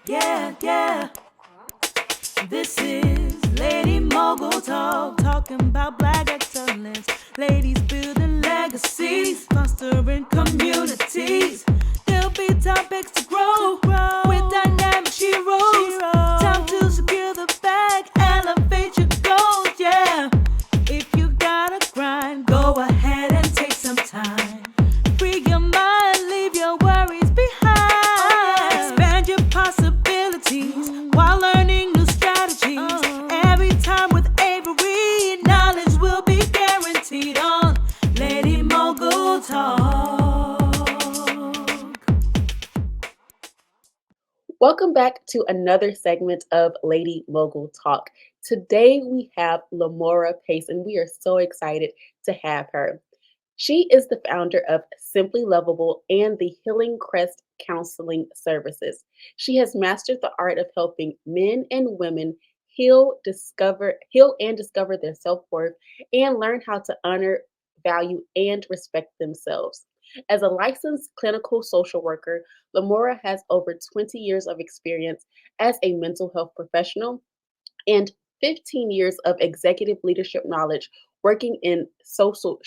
Yeah. This is Lady Mogul Talk, talking about black excellence. Ladies building legacies, fostering communities. There'll be topics to grow with dynamic sheroes. Time to secure the bag, elevate your goals, yeah. If you gotta grind, go ahead and take some time. Free your mind, leave your worries behind. Expand your possibilities while learning new strategies. Every time with Avery, knowledge will be guaranteed on Lady Mogul Talk. Welcome back to another segment of Lady Mogul Talk. Today we have LaMora Pace, and we are so excited to have her. She is the founder of Simply Lovable and the Healing Crest Counseling Services. She has mastered the art of helping men and women heal and discover their self-worth and learn how to honor, value, and respect themselves. As a licensed clinical social worker, LaMora has over 20 years of experience as a mental health professional and 15 years of executive leadership knowledge working in social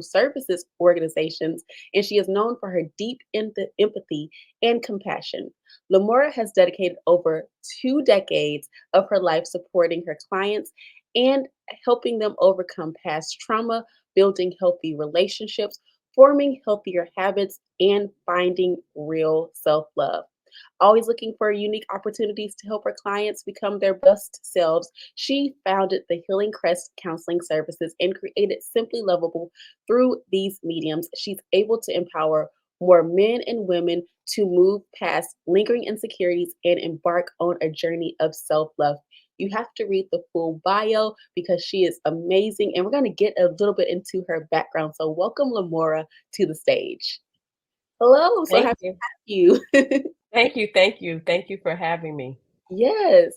services organizations, and she is known for her deep empathy and compassion. LaMora has dedicated over 2 decades of her life supporting her clients and helping them overcome past trauma, building healthy relationships, forming healthier habits, and finding real self love. Always looking for unique opportunities to help her clients become their best selves, she founded the Healing Crest Counseling Services and created Simply Lovable. Through these mediums, she's able to empower more men and women to move past lingering insecurities and embark on a journey of self love. You have to read the full bio because she is amazing, and we're going to get a little bit into her background. So, welcome, Lamora, to the stage. Hello, so Thank happy you. to have you. Thank you. Thank you. Thank you for having me. Yes.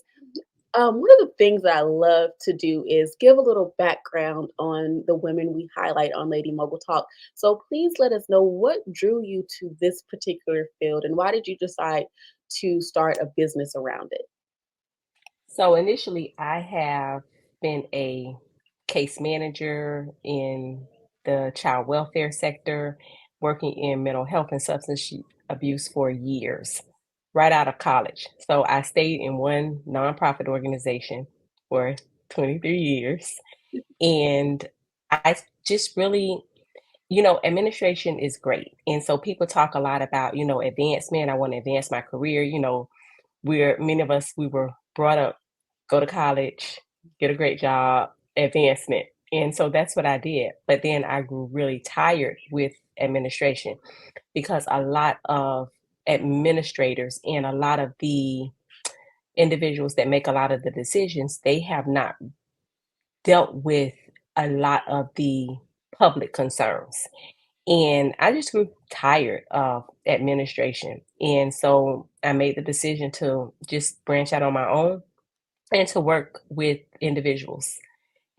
One of the things that I love to do is give a little background on the women we highlight on Lady Mogul Talk. So please let us know what drew you to this particular field and why did you decide to start a business around it? So initially, I have been a case manager in the child welfare sector, working in mental health and substance abuse for years, right out of college. So I stayed in one nonprofit organization for 23 years. And I just really, administration is great. And so people talk a lot about, advancement. I want to advance my career. Many of us, we were brought up, go to college, get a great job, advancement. And so that's what I did. But then I grew really tired with administration because a lot of administrators and a lot of the individuals that make a lot of the decisions, they have not dealt with a lot of the public concerns. And I just grew tired of administration. And so I made the decision to just branch out on my own and to work with individuals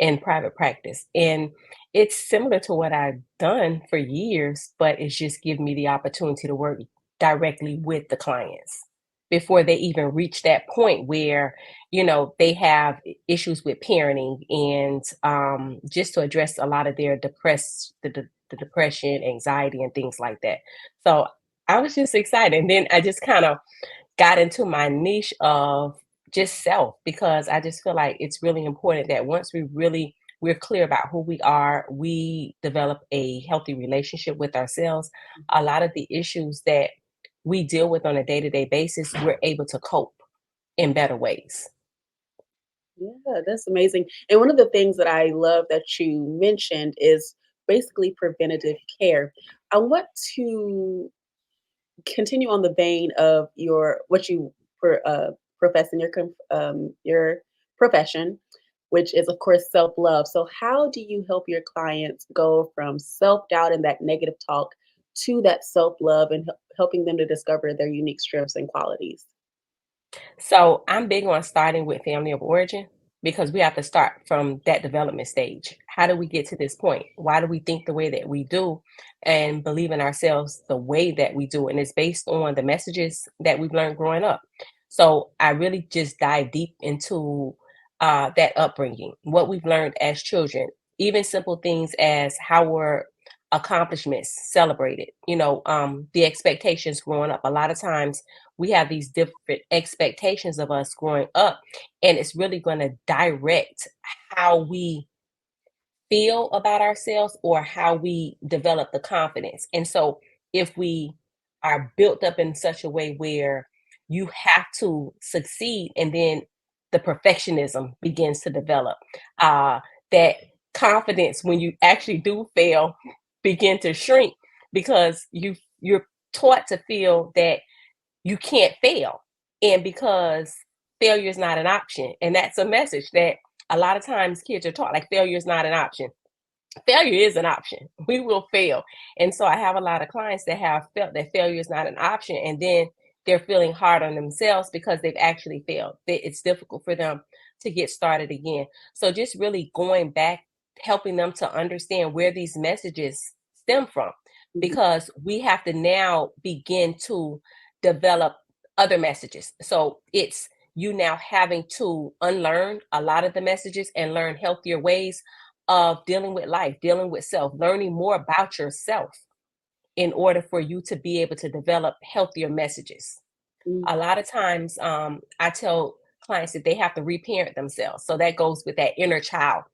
in private practice. And it's similar to what I've done for years, but it's just given me the opportunity to work directly with the clients before they even reach that point where they have issues with parenting and just to address a lot of their the depression, anxiety, and things like that. So I was just excited, and then I just kind of got into my niche of just self because I just feel like it's really important that once we're clear about who we are, we develop a healthy relationship with ourselves. A lot of the issues that we deal with on a day-to-day basis, we're able to cope in better ways. Yeah, that's amazing. And one of the things that I love that you mentioned is basically preventative care. I want to continue on the vein of what you profess in your profession, which is of course self love. So, how do you help your clients go from self doubt and that negative talk to that self love and helping them to discover their unique strengths and qualities? So I'm big on starting with family of origin. because we have to start from that development stage. How do we get to this point? Why do we think the way that we do and believe in ourselves the way that we do? And it's based on the messages that we've learned growing up. So I really just dive deep into that upbringing, what we've learned as children, even simple things as how were accomplishments celebrated, the expectations growing up. A lot of times we have these different expectations of us growing up, and it's really going to direct how we feel about ourselves or how we develop the confidence. And so if we are built up in such a way where you have to succeed, and then the perfectionism begins to develop, that confidence when you actually do fail begin to shrink, because you're taught to feel that you can't fail. And because failure is not an option. And that's a message that a lot of times kids are taught, like failure is not an option. Failure is an option. We will fail. And so I have a lot of clients that have felt that failure is not an option. And then they're feeling hard on themselves because they've actually failed. It's difficult for them to get started again. So just really going back, helping them to understand where these messages stem from, Mhm. because we have to now begin to develop other messages. So it's you now having to unlearn a lot of the messages and learn healthier ways of dealing with life, dealing with self, learning more about yourself in order for you to be able to develop healthier messages. Mm. A lot of times, I tell clients that they have to reparent themselves. So that goes with that inner child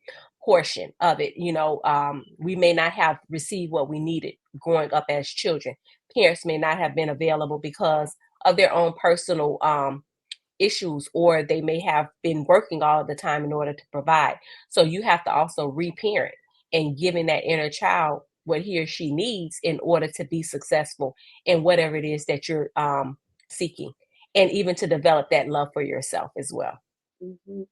portion of it. We may not have received what we needed growing up as children. Parents may not have been available because of their own personal issues, or they may have been working all the time in order to provide. So you have to also reparent and giving that inner child what he or she needs in order to be successful in whatever it is that you're seeking, and even to develop that love for yourself as well. Mhm.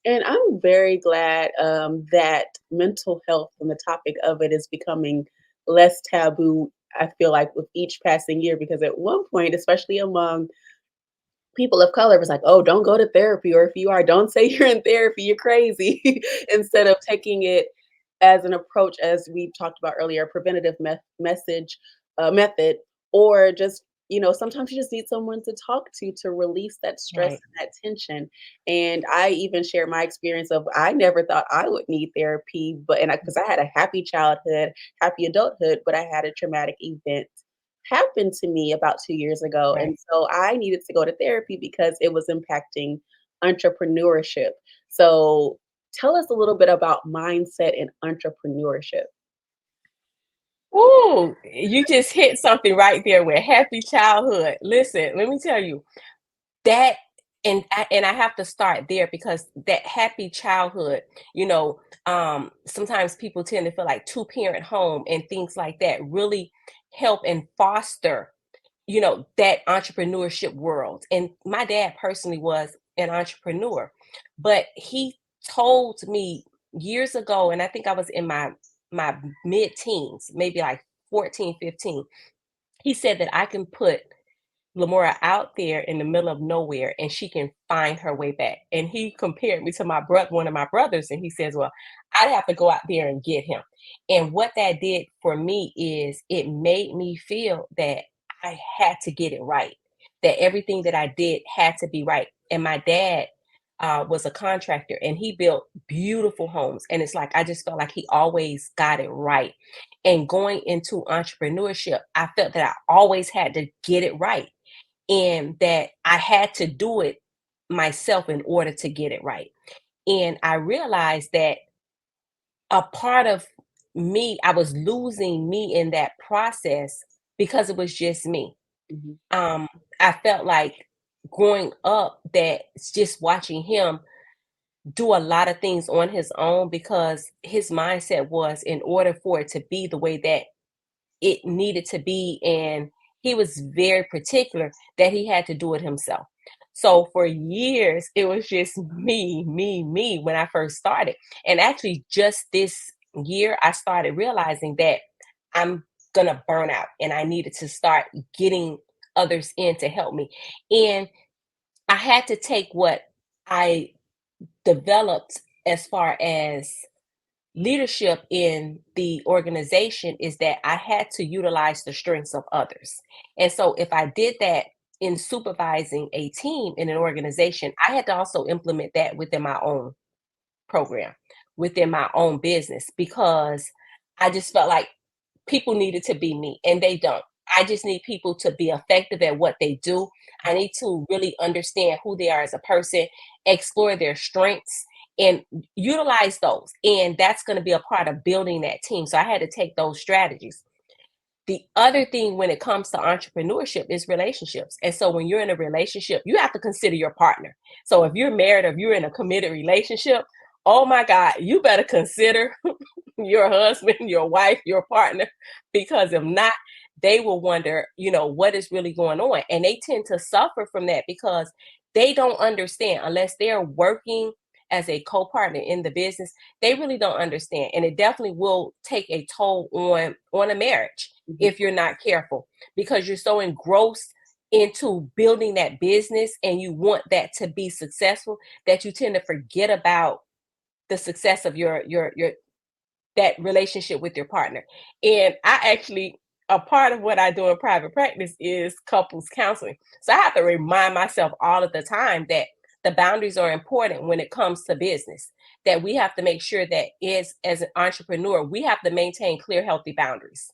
And I'm very glad that mental health and the topic of it is becoming less taboo. I feel like with each passing year, because at one point, especially among people of color, it was like, oh, don't go to therapy, or if you are, don't say you're in therapy, you're crazy. Instead of taking it as an approach, as we talked about earlier, preventative method, or just, sometimes you just need someone to talk to release that stress Right. and that tension. And I even share my experience of I never thought I would need therapy, but and because I had a happy childhood, happy adulthood, but I had a traumatic event happened to me about 2 years ago, Right. and so I needed to go to therapy because it was impacting entrepreneurship. So, tell us a little bit about mindset and entrepreneurship. Ooh, you just hit something right there with happy childhood. Listen, let me tell you that, and I have to start there because that happy childhood, sometimes people tend to feel like two-parent home and things like that really help and foster, that entrepreneurship world. And my dad personally was an entrepreneur, but he told me years ago, and I think I was in my mid-teens, maybe like 14, 15. He said that I can put LaMora out there in the middle of nowhere and she can find her way back. And he compared me to my brother, one of my brothers, and he says, well, I'd have to go out there and get him. And what that did for me is it made me feel that I had to get it right, that everything that I did had to be right. And my dad was a contractor and he built beautiful homes. And it's like, I just felt like he always got it right. And going into entrepreneurship, I felt that I always had to get it right, and that I had to do it myself in order to get it right. And I realized that a part of me, I was losing me in that process because it was just me. Mhm. Um, I felt like growing up that just watching him do a lot of things on his own, because his mindset was in order for it to be the way that it needed to be, and he was very particular that he had to do it himself. So for years it was just me when I first started. And actually just this year I started realizing that I'm gonna burn out and I needed to start getting others in to help me. And I had to take what I developed as far as leadership in the organization is that I had to utilize the strengths of others. And so if I did that in supervising a team in an organization, I had to also implement that within my own program, within my own business, because I just felt like people needed to be me and they don't. I just need people to be effective at what they do. I need to really understand who they are as a person, explore their strengths, and utilize those. And that's going to be a part of building that team. So I had to take those strategies. The other thing when it comes to entrepreneurship is relationships. And so when you're in a relationship, you have to consider your partner. So if you're married or if you're in a committed relationship, oh my God, you better consider your husband, your wife, your partner, because if not, they will wonder, what is really going on. And they tend to suffer from that because they don't understand unless they're working as a co-partner in the business. They really don't understand. And it definitely will take a toll on a marriage if you're not careful, because you're so engrossed into building that business and you want that to be successful that you tend to forget about the success of your that relationship with your partner. And I actually, a part of what I do in private practice is couples counseling. So I have to remind myself all of the time that the boundaries are important when it comes to business, that we have to make sure that as an entrepreneur, we have to maintain clear, healthy boundaries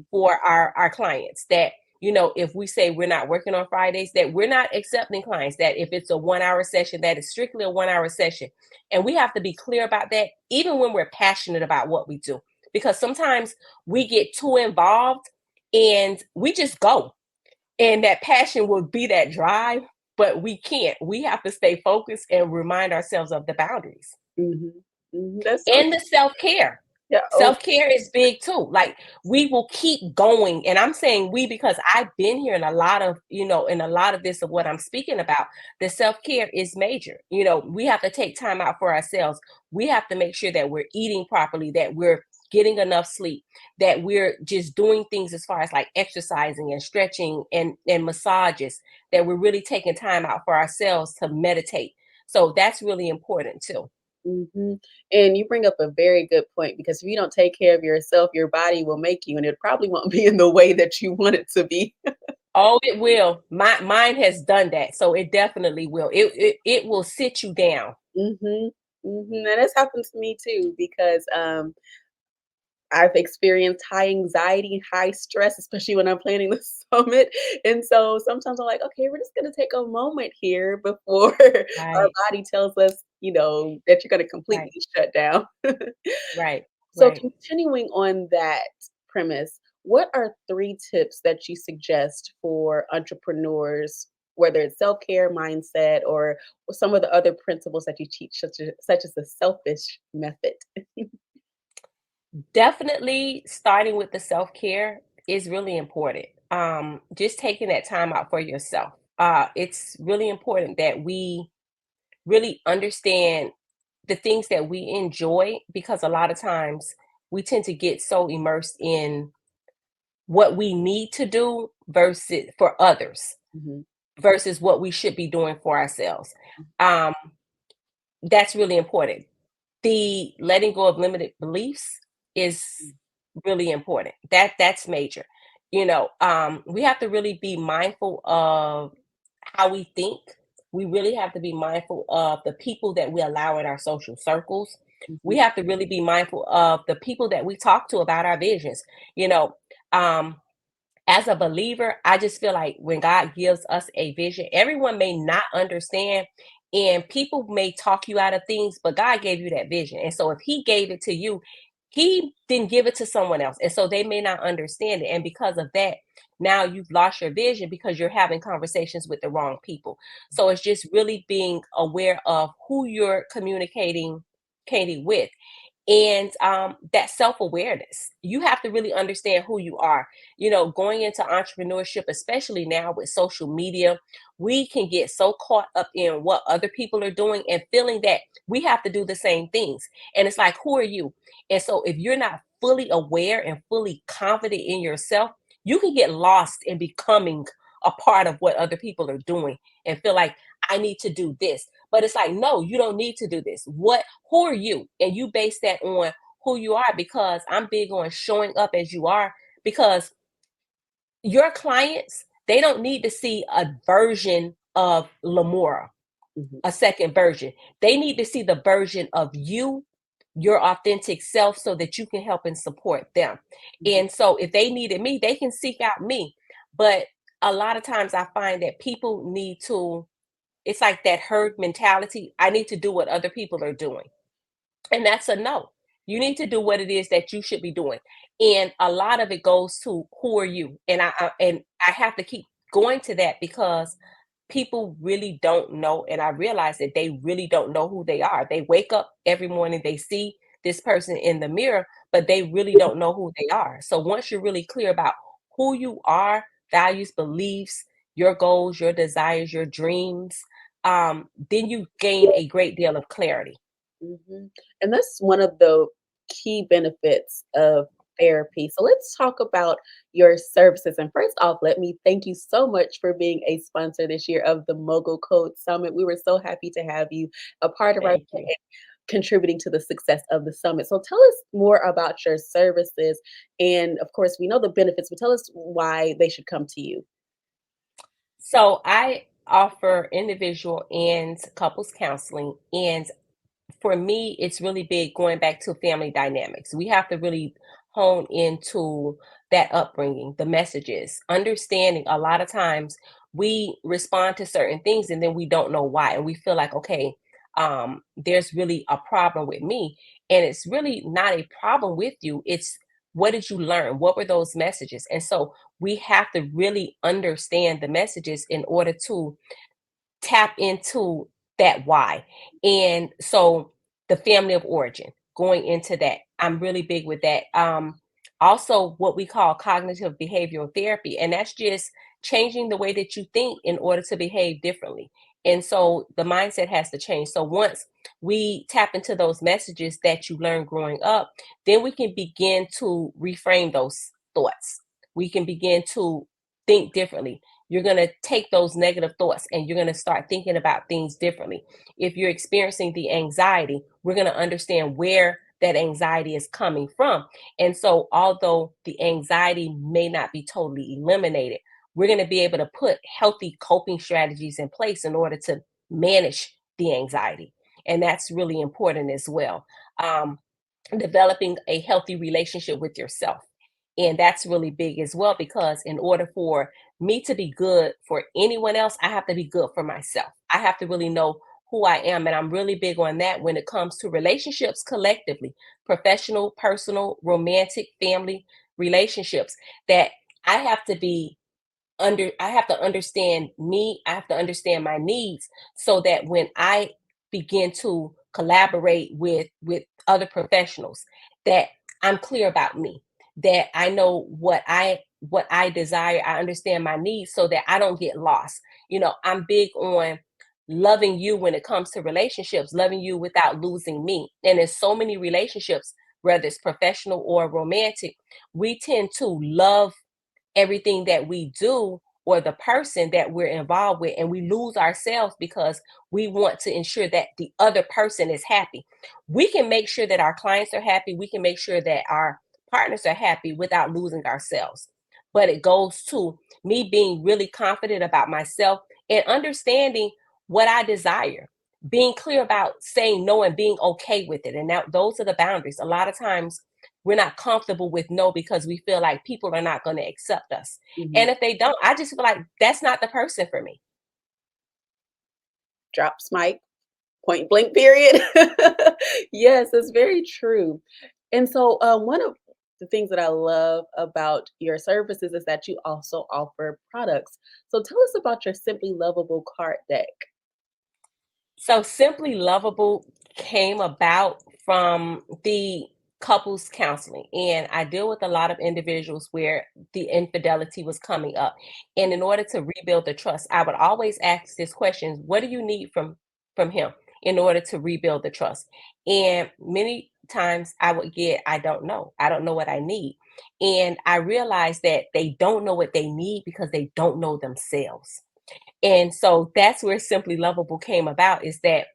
for our clients. That, if we say we're not working on Fridays, that we're not accepting clients, that if it's a 1 hour session, that is strictly a 1 hour session. And we have to be clear about that, even when we're passionate about what we do, because sometimes we get too involved and we just go. And that passion will be that drive, but we can't. We have to stay focused and remind ourselves of the boundaries That's so and the self-care. yeah. Self-care is big too. Like, we will keep going. And I'm saying we because I've been here in a lot of, in a lot of this of what I'm speaking about. The self-care is major. We have to take time out for ourselves. We have to make sure that we're eating properly, that we're getting enough sleep, that we're just doing things as far as like exercising and stretching and massages, that we're really taking time out for ourselves to meditate. So that's really important too. And you bring up a very good point, because if you don't take care of yourself, your body will make you, and it probably won't be in the way that you want it to be. Oh, it will. Mine has done that, so it definitely will. It will sit you down. hmm And that's happened to me too, because I've experienced high anxiety, high stress, especially when I'm planning the summit. And so sometimes I'm like, okay, we're just going to take a moment here before our Right, body tells us, that you're going to right, completely shut down. right, So, right. continuing on that premise, what are 3 tips that you suggest for entrepreneurs, whether it's self care, mindset, or some of the other principles that you teach, such as the selfish method? Definitely starting with the self-care is really important. Just taking that time out for yourself. It's really important that we really understand the things that we enjoy, because a lot of times we tend to get so immersed in what we need to do versus for others Mhm. versus what we should be doing for ourselves. Um, that's really important. The letting go of limited beliefs is really important. That's major. We have to really be mindful of how we think. We really have to be mindful of the people that we allow in our social circles. We Mhm. have to really be mindful of the people that we talk to about our visions. You know, um, as a believer, I just feel like when God gives us a vision, everyone may not understand, and people may talk you out of things, but God gave you that vision. And so if He gave it to you, He didn't give it to someone else. And so they may not understand it. And because of that, now you've lost your vision because you're having conversations with the wrong people. So it's just really being aware of who you're communicating with, and that self-awareness. You have to really understand who you are. Going into entrepreneurship, especially now with social media, we can get so caught up in what other people are doing and feeling that we have to do the same things. And it's like, who are you? And so if you're not fully aware and fully confident in yourself, you can get lost in becoming a part of what other people are doing and feel like, I need to do this. But it's like, no, you don't need to do this. Who are you? And you base that on who you are, because I'm big on showing up as you are, because your clients, they don't need to see a version of LaMora, Mhm. a second version. They need to see the version of you, your authentic self, so that you can help and support them. Mhm. And so if they needed me, they can seek out me. But a lot of times I find that people need to, it's like that herd mentality. I need to do what other people are doing. And that's a no. You need to do what it is that you should be doing. And a lot of it goes to who are you? And I have to keep going to that, because people really don't know, and I realize that they really don't know who they are. They wake up every morning, they see this person in the mirror, but they really don't know who they are. So once you're really clear about who you are, values, beliefs, your goals, your desires, your dreams, then you gain a great deal of clarity. Mhm. And that's one of the key benefits of therapy. So let's talk about your services. And first off, let me thank you so much for being a sponsor this year of the Mogul Code Summit. We were so happy to have you a part of our Thank you. contributing to the success of the summit. So tell us more about your services. And of course, we know the benefits, but tell us why they should come to you. So I offer individual and couples counseling, and for me, it's really big going back to family dynamics. We have to really hone into that upbringing, the messages, understanding a lot of times we respond to certain things and then we don't know why. And we feel like, okay, there's really a problem with me. And it's really not a problem with you. It's, what did you learn? What were those messages? And so we have to really understand the messages in order to tap into that why. And so the family of origin, going into that, I'm really big with that. Also what we call cognitive behavioral therapy, and that's just changing the way that you think in order to behave differently. And so the mindset has to change. So once we tap into those messages that you learned growing up, then we can begin to reframe those thoughts. We can begin to think differently. You're going to take those negative thoughts and you're going to start thinking about things differently. If you're experiencing the anxiety, we're going to understand where that anxiety is coming from. And so, although the anxiety may not be totally eliminated, we're going to be able to put healthy coping strategies in place in order to manage the anxiety. And that's really important as well. Um, Developing a healthy relationship with yourself. And that's really big as well, because in order for me to be good for anyone else, I have to be good for myself. I have to really know who I am. And I'm really big on that when it comes to relationships collectively, professional, personal, romantic, family relationships, that I have to be I have to understand me, I have to understand my needs, so that when I begin to collaborate with other professionals, that I'm clear about me, that I know what I desire, I understand my needs, so that I don't get lost. I'm big on loving you when it comes to relationships, loving you without losing me. And in so many relationships, whether it's professional or romantic, we tend to love everything that we do or the person that we're involved with, and we lose ourselves because we want to ensure that the other person is happy. We can make sure that our clients are happy, we can make sure that our partners are happy without losing ourselves. But it goes to me being really confident about myself and understanding what I desire, being clear about saying no and being okay with it. And now those are the boundaries. A lot of times we're not comfortable with no because we feel like people are not going to accept us. Mhm. And if they don't, I just feel like that's not the person for me. Drops mic. Point blank period. Yes, it's very true. And so, one of the things that I love about your services is that you also offer products. So tell us about your Simply Lovable card deck. So Simply Lovable came about from the couples counseling. And I deal with a lot of individuals where the infidelity was coming up. And in order to rebuild the trust, I would always ask this question: what do you need from him in order to rebuild the trust? And many times I would get, I don't know. I don't know what I need. And I realized that they don't know what they need because they don't know themselves. And so that's where Simply Lovable came about, is that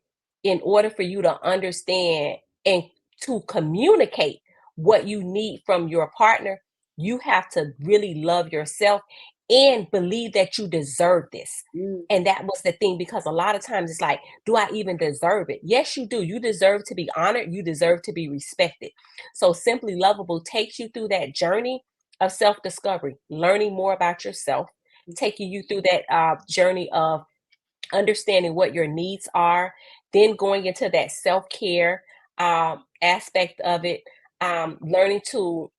in order for you to understand and to communicate what you need from your partner, you have to really love yourself and believe that you deserve this. Mm, And that was the thing, because a lot of times it's like, do I even deserve it? Yes, you do. You deserve to be honored. You deserve to be respected. So Simply Lovable takes you through that journey of self discovery, learning more about yourself, taking you through that journey of understanding what your needs are, then going into that self-care aspect of it, learning to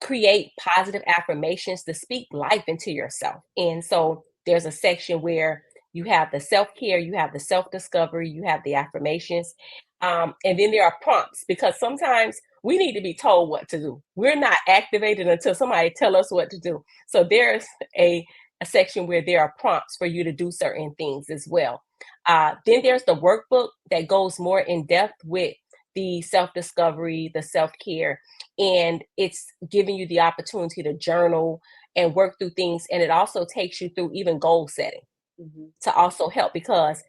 create positive affirmations to speak life into yourself. And so there's a section where you have the self-care, you have the self-discovery, you have the affirmations, and then there are prompts, because sometimes we need to be told what to do. We're not activated until somebody tell us what to do. So there's a section where there are prompts for you to do certain things as well. Then there's the workbook that goes more in depth with the self discovery, the self care, and it's giving you the opportunity to journal and work through things. And it also takes you through even goal setting mhm, to also help, because,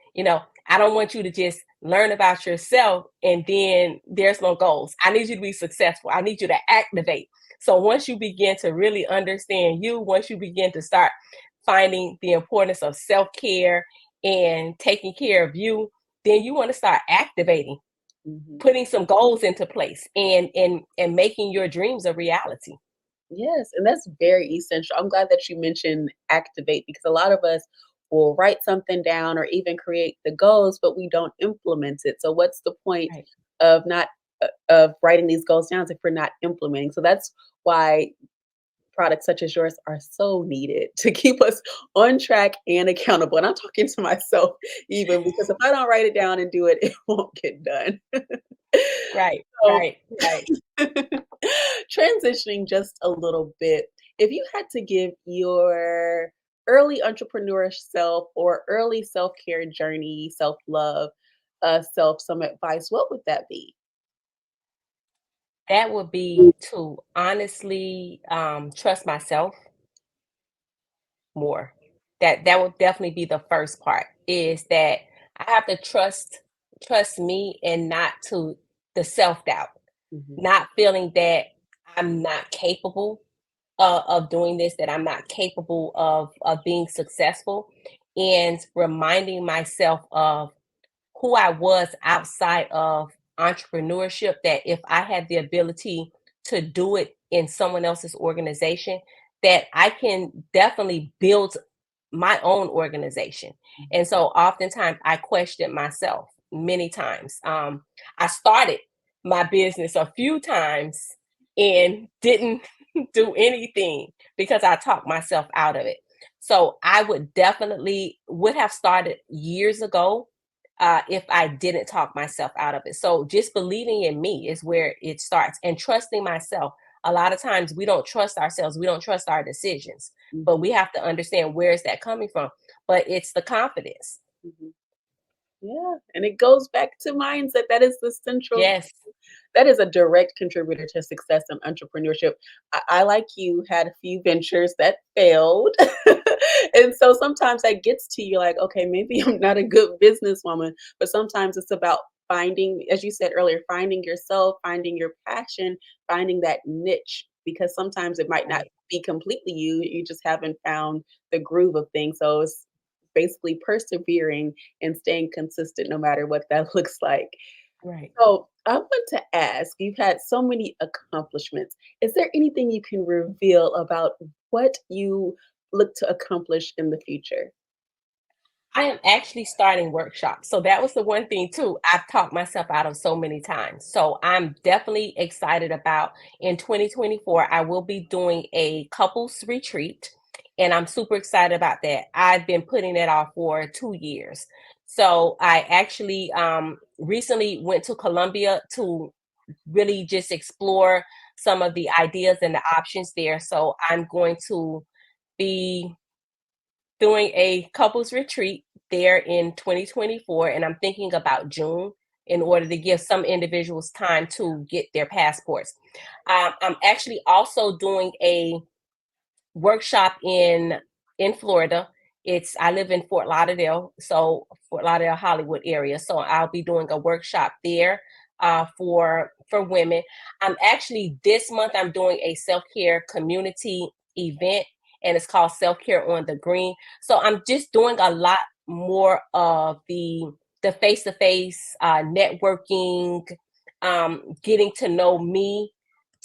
I don't want you to just learn about yourself and then there's no goals. I need you to be successful. I need you to activate. So once you begin to really understand you, once you begin to start finding the importance of self-care and taking care of you, then you want to start activating, mhm. putting some goals into place, and making your dreams a reality. Yes, and that's very essential. I'm glad that you mentioned activate, because a lot of us will write something down or even create the goals, but we don't implement it. So what's the point Right. of not of writing these goals down if we're not implementing? So that's why products such as yours are so needed to keep us on track and accountable. And I'm talking to myself even, because if I don't write it down and do it, it won't get done. Right, So right, right. transitioning just a little bit, if you had to give your early entrepreneurial self or early self-care journey, self-love, self some advice, what would that be? That would be to honestly trust myself more. That would definitely be the first part, is that I have to trust me, and not to the self-doubt, Mhm, not feeling that I'm not capable of doing this, that I'm not capable of being successful, and reminding myself of who I was outside of entrepreneurship, that if I had the ability to do it in someone else's organization, that I can definitely build my own organization. mhm, And so oftentimes I question myself many times. I started my business a few times and didn't do anything because I talked myself out of it. So I would have started years ago if I didn't talk myself out of it. So just believing in me is where it starts, and trusting myself. A lot of times we don't trust ourselves, we don't trust our decisions, but mhm, we have to understand, where is that coming from? But it's the confidence. mhm. Yeah, and it goes back to mindset. That is the central, Yes, that is a direct contributor to success in entrepreneurship. Like you, had a few ventures that failed. And so sometimes that gets to you like, okay, maybe I'm not a good businesswoman, but sometimes it's about finding, as you said earlier, finding yourself, finding your passion, finding that niche, because sometimes it might not right, be completely you. You just haven't found the groove of things. So it's basically persevering and staying consistent no matter what that looks like. right. So I want to ask, you've had so many accomplishments. Is there anything you can reveal about what you look to accomplish in the future? I am actually starting workshops. So that was the one thing too. I've talked myself out of so many times. So I'm definitely excited about, in 2024, I will be doing a couples retreat. And I'm super excited about that. I've been putting it off for 2 years. So I actually recently went to Colombia to really just explore some of the ideas and the options there. So I'm going to be doing a couples retreat there in 2024, and I'm thinking about June, in order to give some individuals time to get their passports. I'm actually also doing a workshop in Florida I live in Fort Lauderdale, so Fort Lauderdale, Hollywood area. So I'll be doing a workshop there for women. I'm actually this month I'm doing a self-care community event, and it's called Self-Care on the Green. So I'm just doing a lot more of the face-to-face networking, getting to know me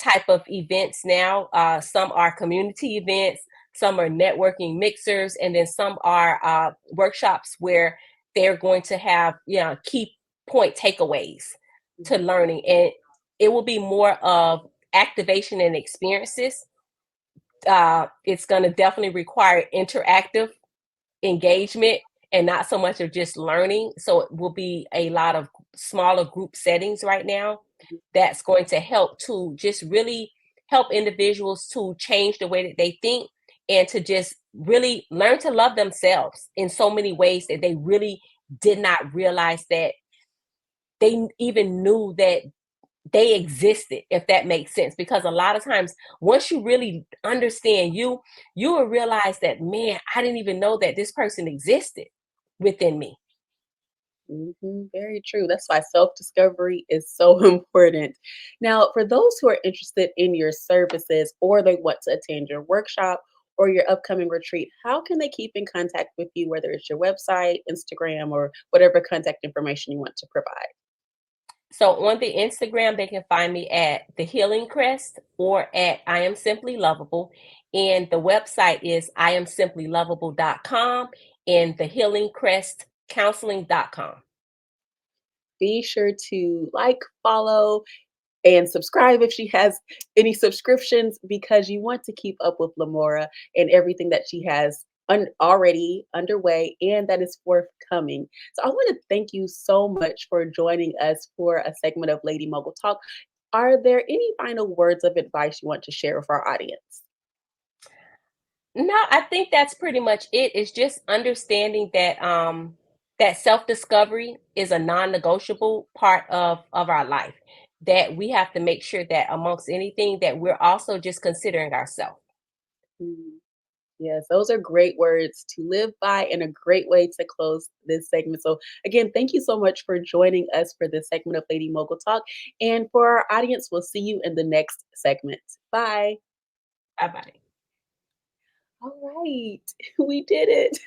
type of events now. Some are community events, some are networking mixers, and then some are workshops where they're going to have key point takeaways to learning, and it will be more of activation and experiences. It's going to definitely require interactive engagement and not so much of just learning. So it will be a lot of smaller group settings right now that's going to help to just really help individuals to change the way that they think and to just really learn to love themselves in so many ways that they really did not realize that they even knew that they existed, if that makes sense. Because a lot of times, once you really understand you will realize that, man, I didn't even know that this person existed within me. Very true. That's why self-discovery is so important. Now, for those who are interested in your services or they want to attend your workshop or your upcoming retreat, how can they keep in contact with you, whether it's your website, Instagram, or whatever contact information you want to provide? So on the Instagram, they can find me at the Healing Crest or at I Am Simply Lovable. And the website is iamsimplylovable.com and the Healing Crest counseling.com. Be sure to like, follow, and subscribe if she has any subscriptions because you want to keep up with LaMora and everything that she has already underway and that is forthcoming. So I want to thank you so much for joining us for a segment of Lady Mogul Talk. Are there any final words of advice you want to share with our audience? No, I think that's pretty much it. It's just understanding that that self-discovery is a non-negotiable part of our life. That we have to make sure that amongst anything that we're also just considering ourselves. Mm, yes, those are great words to live by and a great way to close this segment. So, again, thank you so much for joining us for this segment of Lady Mogul Talk. And for our audience, we'll see you in the next segment. Bye. Bye bye. All right, we did it.